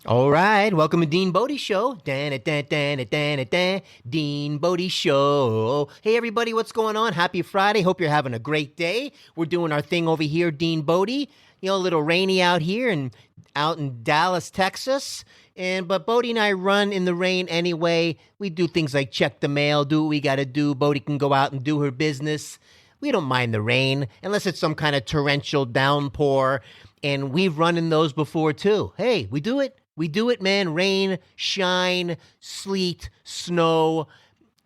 All right, welcome to DeanBodi Show. DeanBodi Show. Hey everybody, what's going on? Happy Friday. Hope you're having a great day. We're doing our thing over here, DeanBodi. You know, a little rainy out here and out in Dallas, Texas. But Bodi and I run in the rain anyway. We do things like check the mail, do what we got to do. Bodi can go out and do her business. We don't mind the rain unless it's some kind of torrential downpour. And we've run in those before too. Hey, we do it. We do it, man. Rain, shine, sleet, snow,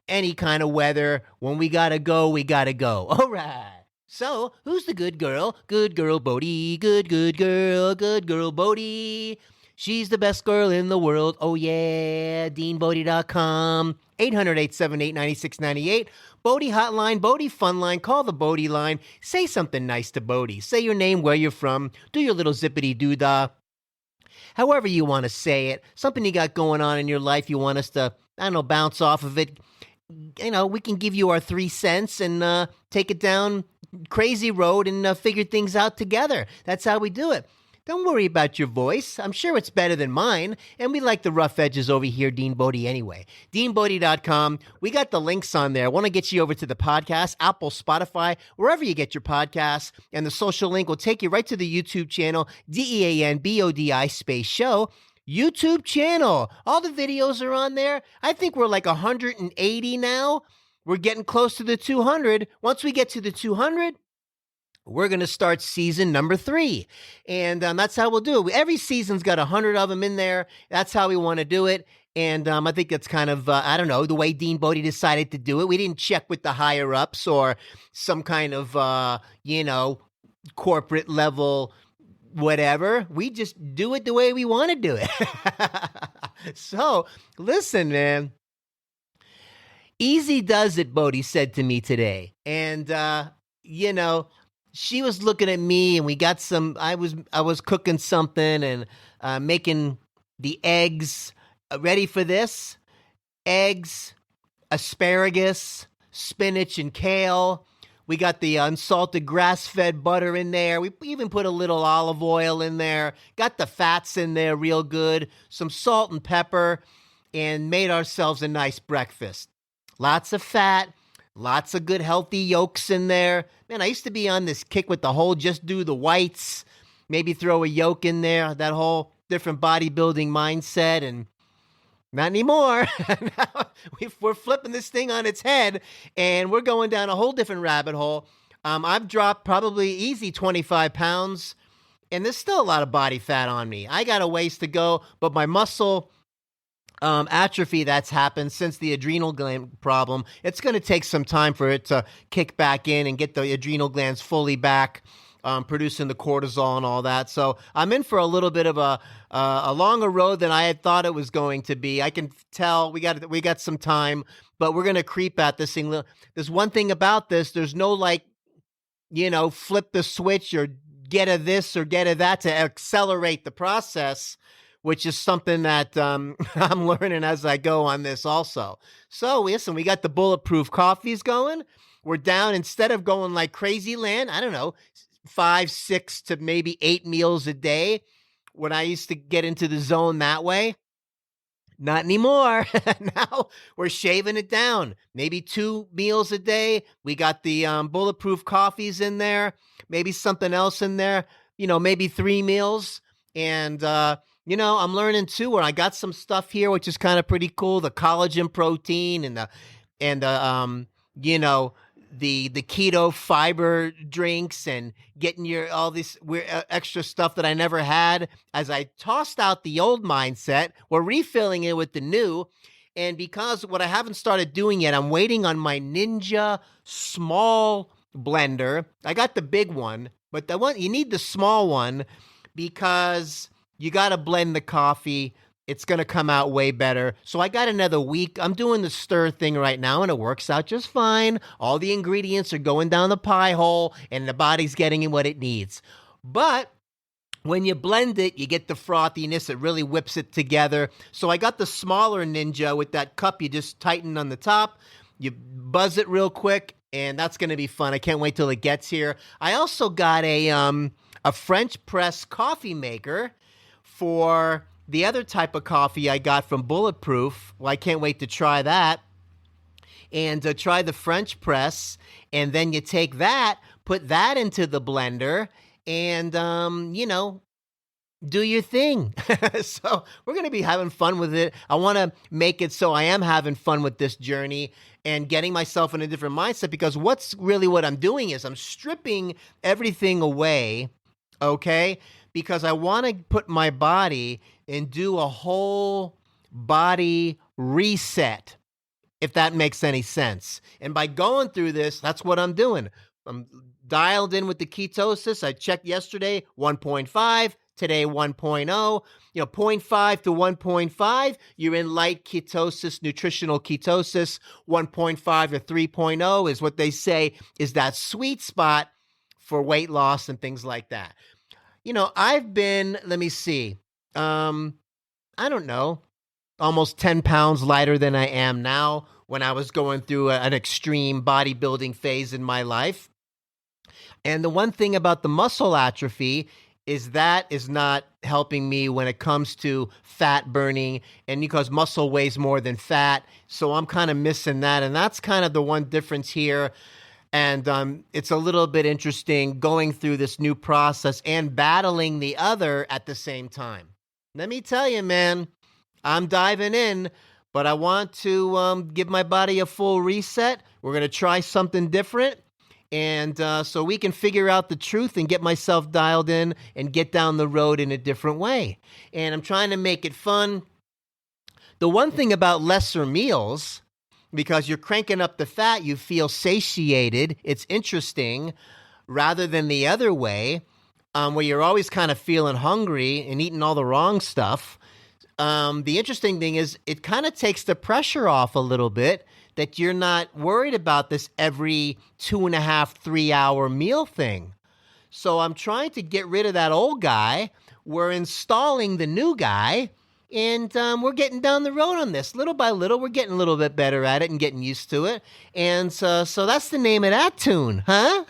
any kind of weather. When we gotta go, we gotta go. All right. So, who's the good girl? Good girl, Bodi. Good girl, Bodi. She's the best girl in the world. Oh, yeah. DeanBodi.com. 800-878-9698. Bodi hotline, Bodi fun line. Call the Bodi line. Say something nice to Bodi. Say your name, where you're from. Do your little zippity-doo-dah. However you want to say it, something you got going on in your life, you want us to, I don't know, bounce off of it. You know, we can give you our 3 cents and take it down crazy road and figure things out together. That's how we do it. Don't worry about your voice. I'm sure it's better than mine. And we like the rough edges over here, DeanBodi, anyway. DeanBodi.com. We got the links on there. I want to get you over to the podcast, Apple, Spotify, wherever you get your podcasts. And the social link will take you right to the YouTube channel, DeanBodi space show. YouTube channel. All the videos are on there. I think we're like 180 now. We're getting close to the 200. Once we get to the 200, we're going to start season number 3. And that's how we'll do it. Every season's got 100 of them in there. That's how we want to do it. And I think that's kind of, I don't know, the way DeanBodi decided to do it. We didn't check with the higher ups or some kind of, corporate level whatever. We just do it the way we want to do it. So, listen, man. Easy does it, Bodi said to me today. And, she was looking at me and we got some, I was cooking something and making the eggs. Ready for this? Eggs, asparagus, spinach, and kale. We got the unsalted grass-fed butter in there. We even put a little olive oil in there. Got the fats in there real good. Some salt and pepper. And made ourselves a nice breakfast. Lots of fat. Lots of good healthy yolks in there. Man, I used to be on this kick with the whole just do the whites, maybe throw a yolk in there, that whole different bodybuilding mindset, and not anymore. Now we're flipping this thing on its head, and we're going down a whole different rabbit hole. I've dropped probably easy 25 pounds, and there's still a lot of body fat on me. I got a ways to go, but my muscle atrophy that's happened since the adrenal gland problem, it's going to take some time for it to kick back in and get the adrenal glands fully back, producing the cortisol and all that. So I'm in for a little bit of a longer road than I had thought it was going to be. I can tell we got some time, but we're going to creep at this thing. There's one thing about this. There's no flip the switch or get a this or get a that to accelerate the process, which is something that I'm learning as I go on this also. So listen, we got the bulletproof coffees going. We're down, instead of going like crazy land, I don't know, 5, 6 to maybe 8 meals a day when I used to get into the zone that way. Not anymore. Now we're shaving it down. Maybe 2 meals a day. We got the bulletproof coffees in there. Maybe something else in there. Maybe 3 meals. And I'm learning too, where I got some stuff here, which is kind of pretty cool. The collagen protein and the keto fiber drinks and getting all this weird extra stuff that I never had. As I tossed out the old mindset, we're refilling it with the new. And because what I haven't started doing yet, I'm waiting on my Ninja small blender. I got the big one, but you need the small one because you got to blend the coffee. It's going to come out way better. So I got another week. I'm doing the stir thing right now, and it works out just fine. All the ingredients are going down the pie hole, and the body's getting in what it needs. But when you blend it, you get the frothiness. It really whips it together. So I got the smaller Ninja with that cup. You just tighten on the top. You buzz it real quick, and that's going to be fun. I can't wait till it gets here. I also got a French press coffee maker for the other type of coffee I got from Bulletproof. Well, I can't wait to try that. And try the French press. And then you take that, put that into the blender, and, do your thing. So we're going to be having fun with it. I want to make it so I am having fun with this journey and getting myself in a different mindset, because what I'm doing is I'm stripping everything away, okay? Because I want to put my body and do a whole body reset, if that makes any sense. And by going through this, that's what I'm doing. I'm dialed in with the ketosis. I checked yesterday, 1.5. Today, 1.0, 0.5 to 1.5, you're in light ketosis, nutritional ketosis. 1.5 to 3.0 is what they say is that sweet spot for weight loss and things like that. I've been, let me see, I don't know, almost 10 pounds lighter than I am now when I was going through an extreme bodybuilding phase in my life. And the one thing about the muscle atrophy is that is not helping me when it comes to fat burning, and because muscle weighs more than fat. So I'm kind of missing that. And that's kind of the one difference here. And it's a little bit interesting going through this new process and battling the other at the same time. Let me tell you, man, I'm diving in, but I want to give my body a full reset. We're going to try something different. And so we can figure out the truth and get myself dialed in and get down the road in a different way. And I'm trying to make it fun. The one thing about lesser meals, because you're cranking up the fat, you feel satiated. It's interesting, rather than the other way, where you're always kind of feeling hungry and eating all the wrong stuff. The interesting thing is it kind of takes the pressure off a little bit, that you're not worried about this every 2.5, 3 hour meal thing. So I'm trying to get rid of that old guy. We're installing the new guy, and we're getting down the road on this. Little by little, we're getting a little bit better at it and getting used to it. And so that's the name of that tune, huh?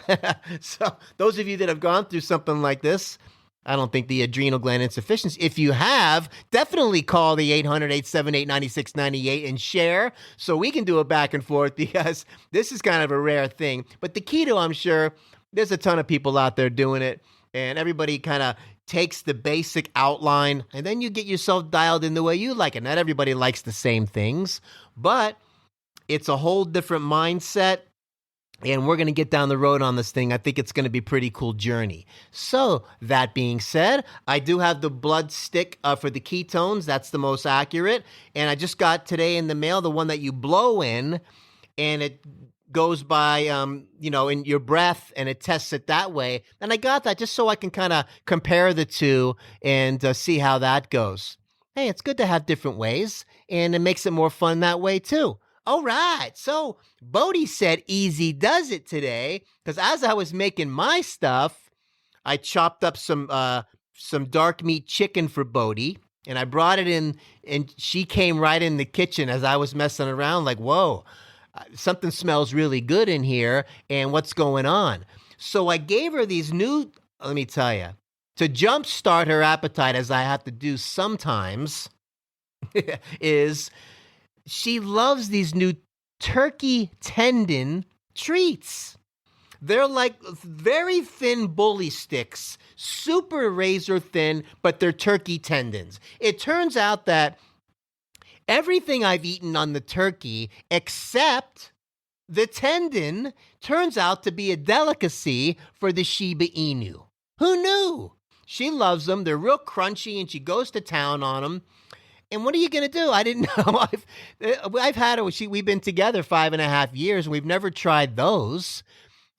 So those of you that have gone through something like this, I don't think the adrenal gland insufficiency. If you have, definitely call the 800-878-9698 and share so we can do a back and forth, because this is kind of a rare thing. But the keto, I'm sure there's a ton of people out there doing it, and everybody kind of takes the basic outline, and then you get yourself dialed in the way you like it. Not everybody likes the same things, but it's a whole different mindset. And we're going to get down the road on this thing. I think it's going to be a pretty cool journey. So that being said, I do have the blood stick for the ketones. That's the most accurate. And I just got today in the mail the one that you blow in, and it goes by, in your breath, and it tests it that way. And I got that just so I can kind of compare the two and see how that goes. Hey, it's good to have different ways, and it makes it more fun that way too. All right, so Bodi said easy does it today, because as I was making my stuff, I chopped up some dark meat chicken for Bodi, and I brought it in, and she came right in the kitchen as I was messing around like, whoa, something smells really good in here, and what's going on? So I gave her these new, let me tell you, to jumpstart her appetite, as I have to do sometimes, is she loves these new turkey tendon treats. They're like very thin bully sticks, super razor thin, but they're turkey tendons. It turns out that everything I've eaten on the turkey except the tendon turns out to be a delicacy for the Shiba Inu. Who knew? She loves them. They're real crunchy, and she goes to town on them. And what are you going to do? I didn't know. I've had it. We've been together 5.5 years, and we've never tried those.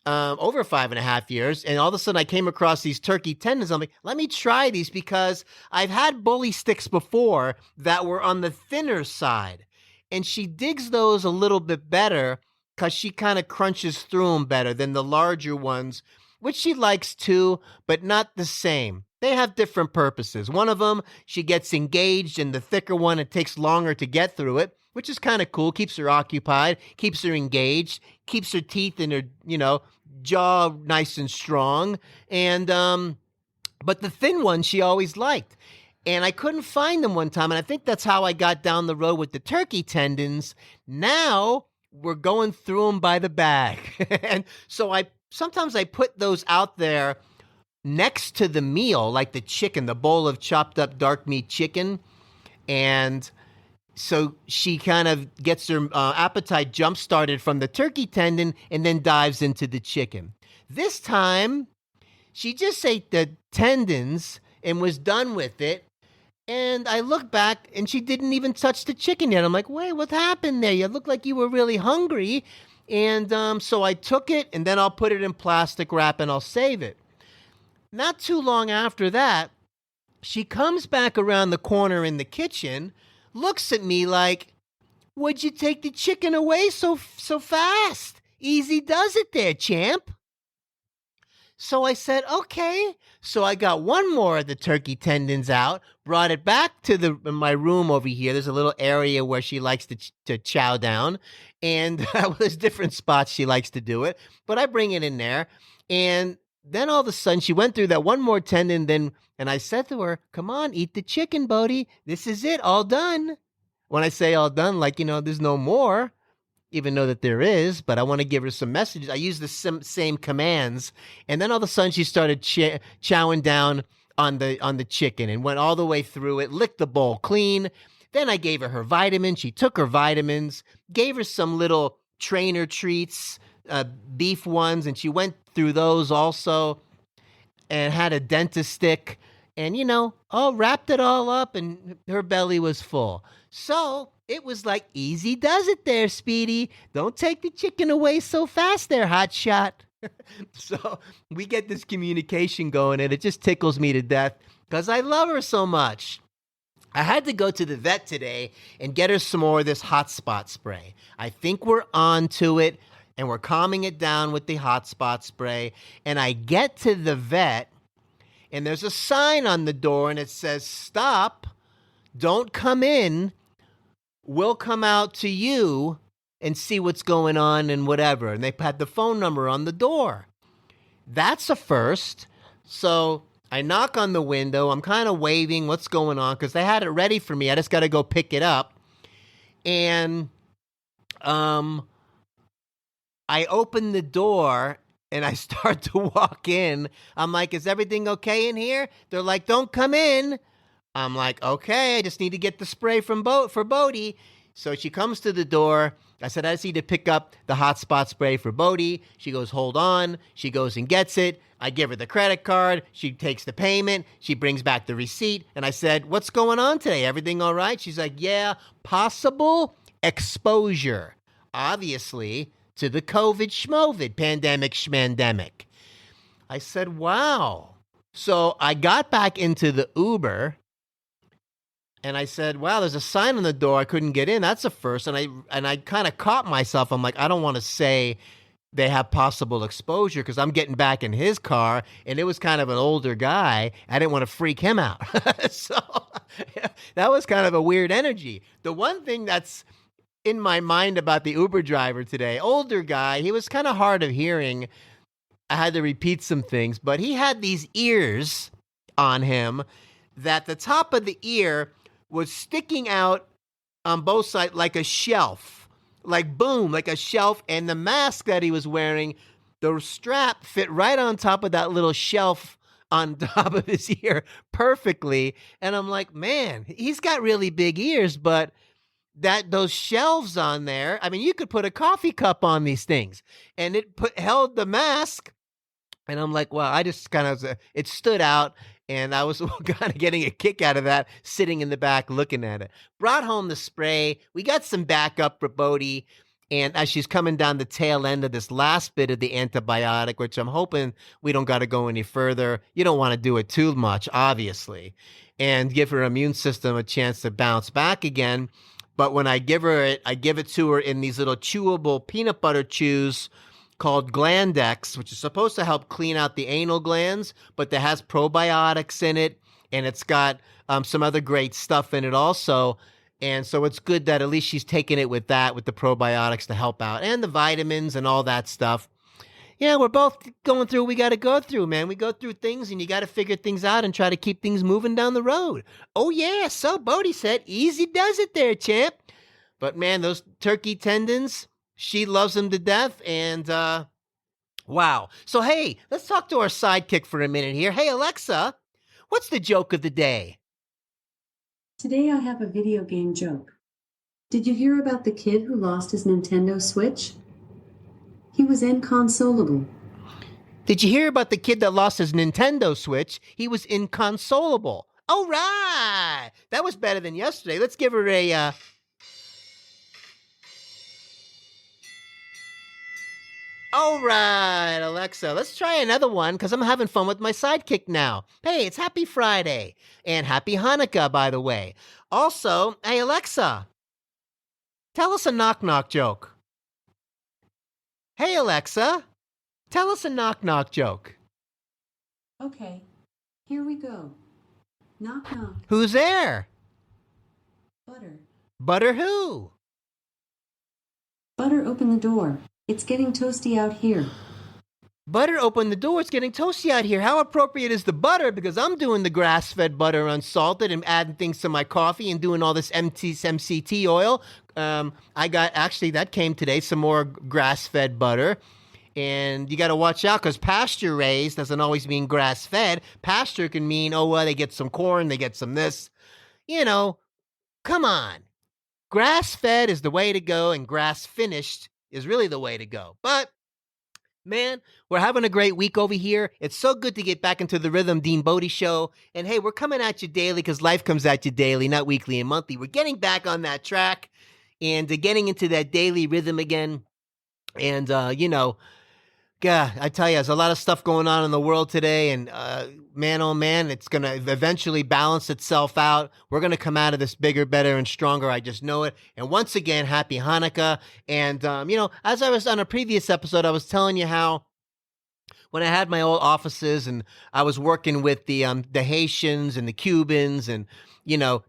Over 5.5 years. And all of a sudden I came across these turkey tendons. I'm like, let me try these, because I've had bully sticks before that were on the thinner side. And she digs those a little bit better because she kind of crunches through them better than the larger ones, which she likes too, but not the same. They have different purposes. One of them, she gets engaged, and the thicker one, it takes longer to get through it, which is kind of cool. Keeps her occupied, keeps her engaged, keeps her teeth in her, jaw nice and strong. And, but the thin one she always liked. And I couldn't find them one time, and I think that's how I got down the road with the turkey tendons. Now we're going through them by the bag. And so sometimes I put those out there next to the meal, like the chicken, the bowl of chopped up dark meat chicken. And so she kind of gets her appetite jump-started from the turkey tendon and then dives into the chicken. This time, she just ate the tendons and was done with it. And I look back, and she didn't even touch the chicken yet. I'm like, wait, what happened there? You look like you were really hungry. And so I took it, and then I'll put it in plastic wrap, and I'll save it. Not too long after that, she comes back around the corner in the kitchen, looks at me like, would you take the chicken away so fast? Easy does it there, champ. So I said, okay. So I got one more of the turkey tendons out, brought it back to my room over here. There's a little area where she likes to chow down, and there's different spots she likes to do it, but I bring it in there. And then all of a sudden she went through that one more tendon, and I said to her, come on, eat the chicken, Bodi. This is it, all done. When I say all done, like, there's no more. Even though that there is, but I want to give her some messages. I use the same commands. And then all of a sudden she started chowing down on the chicken and went all the way through it, licked the bowl clean. Then I gave her vitamins. She took her vitamins, gave her some little trainer treats, beef ones, and she went through those also and had a dentist stick and, wrapped it all up, and her belly was full. So it was like, easy does it there, Speedy. Don't take the chicken away so fast there, Hot Shot. So we get this communication going, and it just tickles me to death because I love her so much. I had to go to the vet today and get her some more of this Hott Spot Spray. I think we're on to it, and we're calming it down with the Hott Spot Spray. And I get to the vet, and there's a sign on the door, and it says, stop, don't come in. We'll come out to you and see what's going on and whatever. And they had the phone number on the door. That's a first. So I knock on the window. I'm kind of waving what's going on because they had it ready for me. I just got to go pick it up. And I open the door and I start to walk in. I'm like, is everything okay in here? They're like, don't come in. I'm like, okay, I just need to get the spray for Bodi. So she comes to the door. I said, I just need to pick up the Hott Spot Spray for Bodi. She goes, hold on. She goes and gets it. I give her the credit card. She takes the payment. She brings back the receipt. And I said, what's going on today? Everything all right? She's like, yeah, possible exposure, obviously, to the COVID schmovid, pandemic schmandemic. I said, wow. So I got back into the Uber. And I said, wow, there's a sign on the door. I couldn't get in. That's a first. And I kind of caught myself. I'm like, I don't want to say they have possible exposure because I'm getting back in his car. And it was kind of an older guy. I didn't want to freak him out. So that was kind of a weird energy. The one thing that's in my mind about the Uber driver today, older guy, he was kind of hard of hearing. I had to repeat some things. But he had these ears on him that the top of the ear was sticking out on both sides like a shelf, like boom, like a shelf. And the mask that he was wearing, the strap fit right on top of that little shelf on top of his ear perfectly. And I'm like, man, he's got really big ears, but those shelves on there, I mean, you could put a coffee cup on these things, and it held the mask. And I'm like, well, I just kind of, it stood out. And I was kind of getting a kick out of that, sitting in the back looking at it. Brought home the spray. We got some backup for Bodi. And as she's coming down the tail end of this last bit of the antibiotic, which I'm hoping we don't got to go any further. You don't want to do it too much, obviously, and give her immune system a chance to bounce back again. But when I give her it, I give it to her in these little chewable peanut butter chews called Glandex, which is supposed to help clean out the anal glands, but that has probiotics in it, and it's got some other great stuff in it also. And so it's good that at least she's taking it with the probiotics to help out, and the vitamins and all that stuff. Yeah, we're both going through what we got to go through, man. We go through things and you got to figure things out and try to keep things moving down the road. Oh, yeah. So Bodi said, easy does it there, champ. But, man, those turkey tendons, she loves them to death. And, wow. So, hey, let's talk to our sidekick for a minute here. Hey, Alexa, what's the joke of the day? Today I have a video game joke. Did you hear about the kid who lost his Nintendo Switch? He was inconsolable. Did you hear about the kid that lost his Nintendo Switch? He was inconsolable. All right. That was better than yesterday. Let's give her a... All right, Alexa, let's try another one because I'm having fun with my sidekick now. Hey, it's Happy Friday and Happy Hanukkah, by the way. Also, hey, Alexa, tell us a knock-knock joke. Hey, Alexa, tell us a knock-knock joke. Okay, here we go. Knock, knock. Who's there? Butter. Butter who? Butter, open the door. It's getting toasty out here. Butter, open the door. It's getting toasty out here. How appropriate is the butter? Because I'm doing the grass-fed butter unsalted and adding things to my coffee and doing all this MCT oil. That came today, some more grass-fed butter. And you got to watch out because pasture-raised doesn't always mean grass-fed. Pasture can mean, they get some corn, they get some this. Come on. Grass-fed is the way to go, and grass-finished is really the way to go. But, man, we're having a great week over here. It's so good to get back into the rhythm, DeanBodi Show. And, hey, we're coming at you daily because life comes at you daily, not weekly and monthly. We're getting back on that track and getting into that daily rhythm again. And, God, I tell you, there's a lot of stuff going on in the world today, and man, oh man, it's going to eventually balance itself out. We're going to come out of this bigger, better, and stronger. I just know it. And once again, Happy Hanukkah. And, as I was on a previous episode, I was telling you how when I had my old offices and I was working with the Haitians and the Cubans and,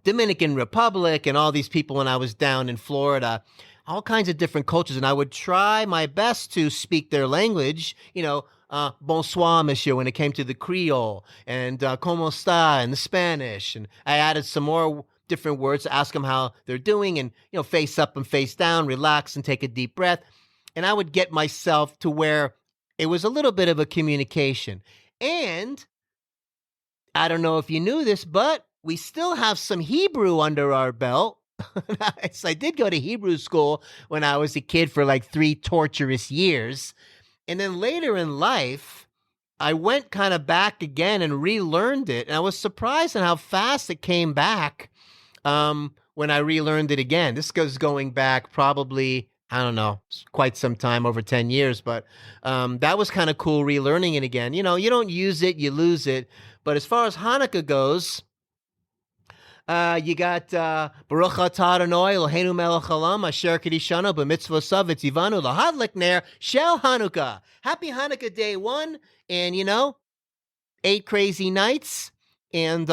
Dominican Republic and all these people when I was down in Florida, all kinds of different cultures, and I would try my best to speak their language, bonsoir, monsieur, when it came to the Creole, and como está in the Spanish, and I added some more different words to ask them how they're doing, and, face up and face down, relax and take a deep breath, and I would get myself to where it was a little bit of a communication, and I don't know if you knew this, but we still have some Hebrew under our belt. So I did go to Hebrew school when I was a kid for like 3 torturous years. And then later in life, I went kind of back again and relearned it. And I was surprised at how fast it came back when I relearned it again. This goes going back probably, I don't know, quite some time, over 10 years. But that was kind of cool relearning it again. You don't use it, you lose it. But as far as Hanukkah goes, you got Baruch Atah Adonai Eloheinu melech haolam asher kedishanu b'mitzvosav v'tzivanu lahadlik ner shel Hanukkah. Happy Hanukkah day 1, and 8 crazy nights, and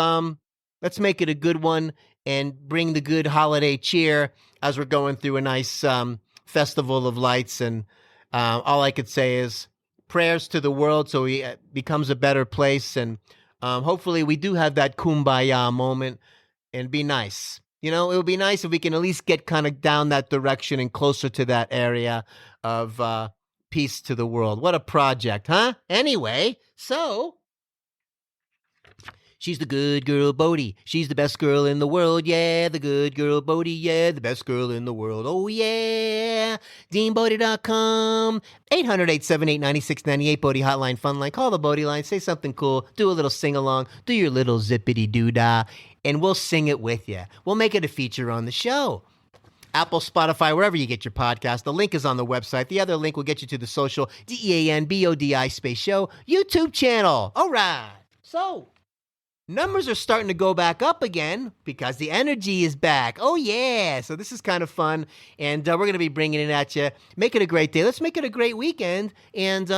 let's make it a good one and bring the good holiday cheer as we're going through a nice festival of lights. And all I could say is prayers to the world so it becomes a better place, and hopefully we do have that kumbaya moment. And be nice. It would be nice if we can at least get kind of down that direction and closer to that area of peace to the world. What a project, huh? Anyway, so she's the good girl, Bodi. She's the best girl in the world, yeah. The good girl, Bodi, yeah. The best girl in the world, oh yeah. DeanBodi.com, 800-878-9698, Bodi Hotline, Fun Line. Call the Bodi line, say something cool, do a little sing-along, do your little zippity-doo-dah, and we'll sing it with you. We'll make it a feature on the show. Apple, Spotify, wherever you get your podcast. The link is on the website. The other link will get you to the social, DeanBodi space show, YouTube channel. All right. So, numbers are starting to go back up again because the energy is back. Oh, yeah. So this is kind of fun, and we're going to be bringing it at you. Make it a great day. Let's make it a great weekend, and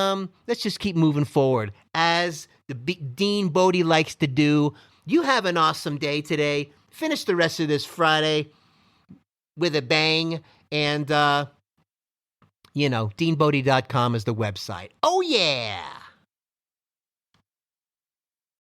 let's just keep moving forward. As the DeanBodi likes to do, you have an awesome day today. Finish the rest of this Friday with a bang, and DeanBodi.com is the website. Oh, yeah.